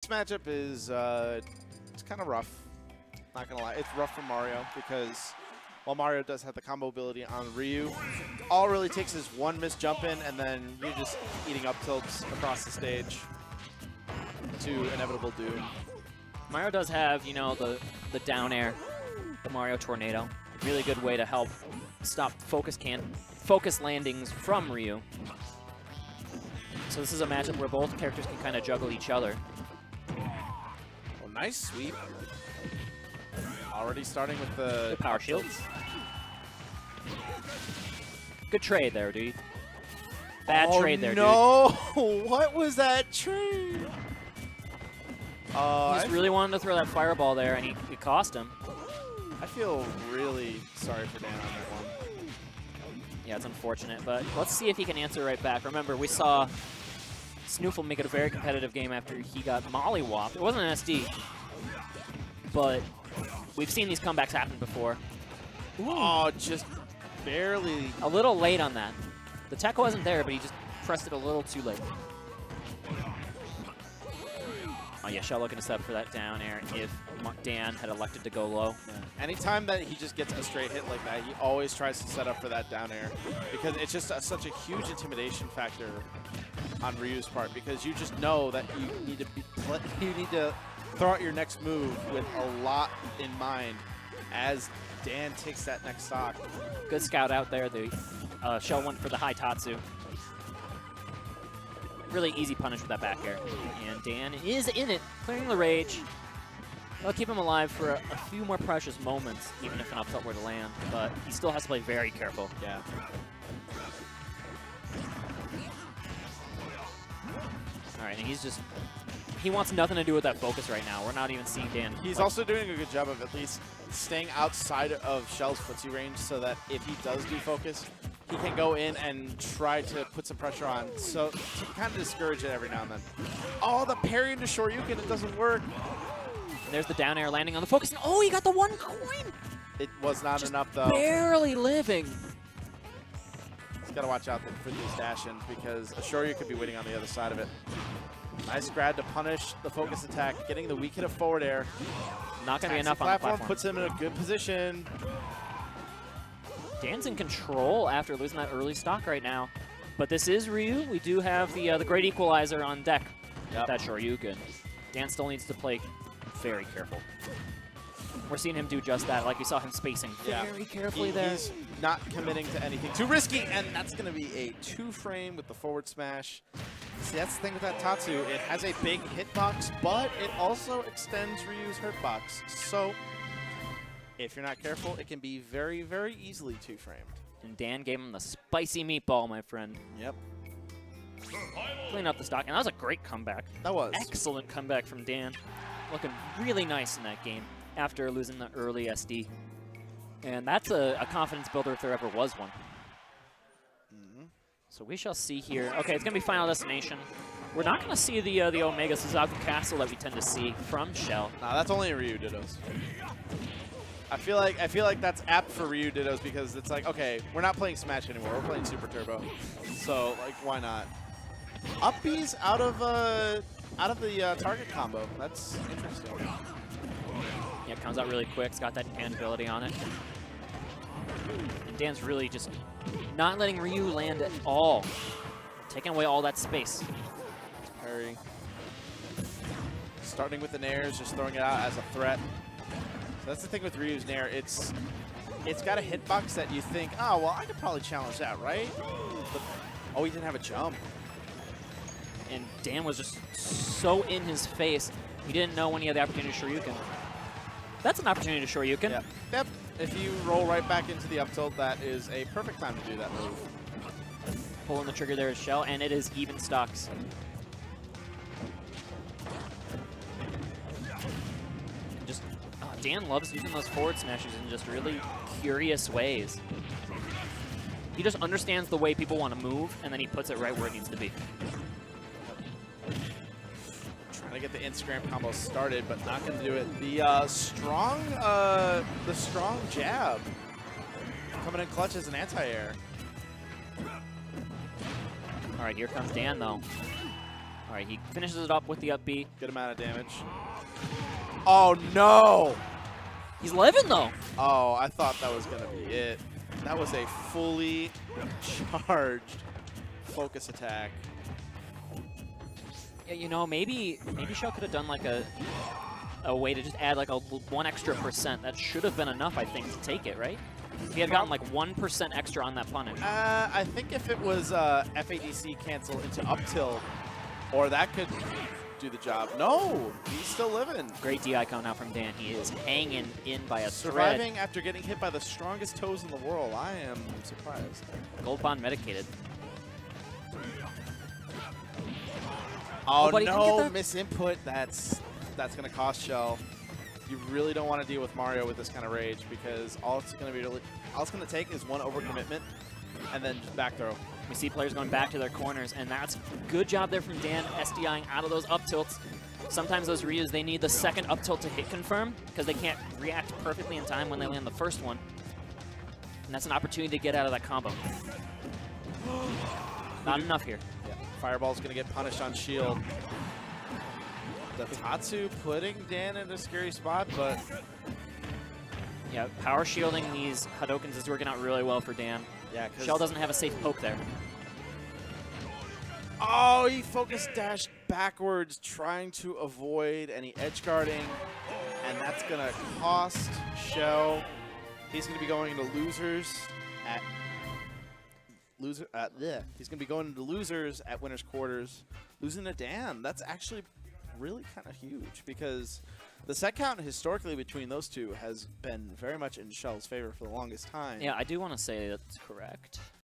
matchup is it's kind of rough. Not gonna lie, it's rough for Mario because while Mario does have the combo ability on Ryu, all it really takes is one missed jump in, and then you're just eating up tilts across the stage to inevitable doom. Mario does have, you know, the down air, the Mario Tornado. Really good way to help stop focus landings from Ryu. So this is a matchup where both characters can kind of juggle each other. Oh, nice sweep. Already starting with the good power shields. Good trade there, dude. Bad trade there, dude. No! What was that trade? He just really wanted to throw that fireball there, and it cost him. I feel really sorry for Dan on that one. Yeah, it's unfortunate, but let's see if he can answer right back. Remember, we saw Snoofle make it a very competitive game after he got mollywopped. It wasn't an SD, but we've seen these comebacks happen before. Ooh. Oh, just barely. A little late on that. The tech wasn't there, but he just pressed it a little too late. Oh yeah, Shel looking to set up for that down air if Dan had elected to go low. Yeah. Anytime that he just gets a straight hit like that, he always tries to set up for that down air because it's just such a huge intimidation factor on Ryu's part because you just know that you need to throw out your next move with a lot in mind as Dan takes that next stock. Good scout out there. The Shel went for the high Tatsu. Really easy punish with that back air. And Dan is in it, clearing the rage. That'll keep him alive for a few more precious moments, even if an up tilt were to land. But he still has to play very careful. Yeah. All right, and he wants nothing to do with that focus right now. We're not even seeing Dan. He's also doing a good job of at least staying outside of Shel's footsie range so that if he does do focus, he can go in and try to put some pressure on, so to kind of discourage it every now and then. Oh, the parry into Shoryuken, it doesn't work. And there's the down air landing on the focus. And oh, he got the one coin! It was not enough, though. Barely living. He's got to watch out for these dash-ins because a Shoryu could be waiting on the other side of it. Nice grab to punish the focus attack, getting the weak hit of forward air. Not going to be enough on the platform. Puts him in a good position. Dan's in control after losing that early stock right now. But this is Ryu. We do have the great equalizer on deck. Yep. That Shoryuken. Dan still needs to play very careful. We're seeing him do just that. Like we saw him spacing very carefully there. He's not committing to anything too risky, and that's going to be a 2-frame with the forward smash. See, that's the thing with that Tatsu. It has a big hitbox, but it also extends Ryu's hurtbox. So if you're not careful, it can be very, very easily 2-framed. And Dan gave him the spicy meatball, my friend. Yep. Clean up the stock, and that was a great comeback. That was. Excellent comeback from Dan. Looking really nice in that game after losing the early SD. And that's a confidence builder if there ever was one. So we shall see here. Okay, it's going to be Final Destination. We're not going to see the Omega Suzaku Castle that we tend to see from Shel. No, that's only Ryu Dittos. I feel like that's apt for Ryu Dittos because it's like, okay, we're not playing Smash anymore. We're playing Super Turbo. So, like, why not? Up B's out of the target combo. That's interesting. Yeah, it comes out really quick. It's got that hand ability on it. And Dan's really just not letting Ryu land at all. Taking away all that space. Parry. Starting with the nairs, just throwing it out as a threat. So that's the thing with Ryu's nair. It's got a hitbox that you think, oh, well, I could probably challenge that, right? But, oh, he didn't have a jump. And Dan was just so in his face. He didn't know when he had the opportunity to Shoryuken. That's an opportunity to Shoryuken. Yep. Yep. If you roll right back into the up tilt, that is a perfect time to do that move. Pulling the trigger there is Shel, and it is even stocks. And just Dan loves using those forward smashes in just really curious ways. He just understands the way people want to move, and then he puts it right where it needs to be. Trying to get the Instagram combo started, but not going to do it. The strong jab coming in clutch as an anti-air. All right, here comes Dan, though. All right, he finishes it up with the up B. Good amount of damage. Oh, no! He's living, though. Oh, I thought that was going to be it. That was a fully charged focus attack. Yeah, you know, maybe Shel could have done like a way to just add like a 1 extra %. That should have been enough, I think, to take it, right? If he had gotten like 1% extra on that punish. I think if it was FADC cancel into up tilt, or that could do the job. No, he's still living. Great DI count now from Dan. He is hanging in by a Surviving thread. after getting hit by the strongest toes in the world. I am surprised. Gold Bond medicated. Oh, but he didn't get no, that. misinput. That's going to cost Shel. You really don't want to deal with Mario with this kind of rage, because all it's going to take is one overcommitment and then just back throw. We see players going back to their corners, and that's good job there from Dan, SDIing out of those up tilts. Sometimes those Ryus, they need the second up tilt to hit confirm because they can't react perfectly in time when they land the first one. And that's an opportunity to get out of that combo. Not enough here. Yeah. Fireball's going to get punished on shield. The Tatsu putting Dan in a scary spot, but... Yeah, power shielding these Hadokens is working out really well for Dan. Yeah, Shel doesn't have a safe poke there. Oh, he focus dashed backwards, trying to avoid any edge guarding, and that's going to cost Shel. He's going to be going into losers at he's going to be going into losers at winners quarters, losing to Dan. That's actually really kind of huge, because the set count historically between those two has been very much in Shel's favor for the longest time. Yeah, I do want to say that's correct.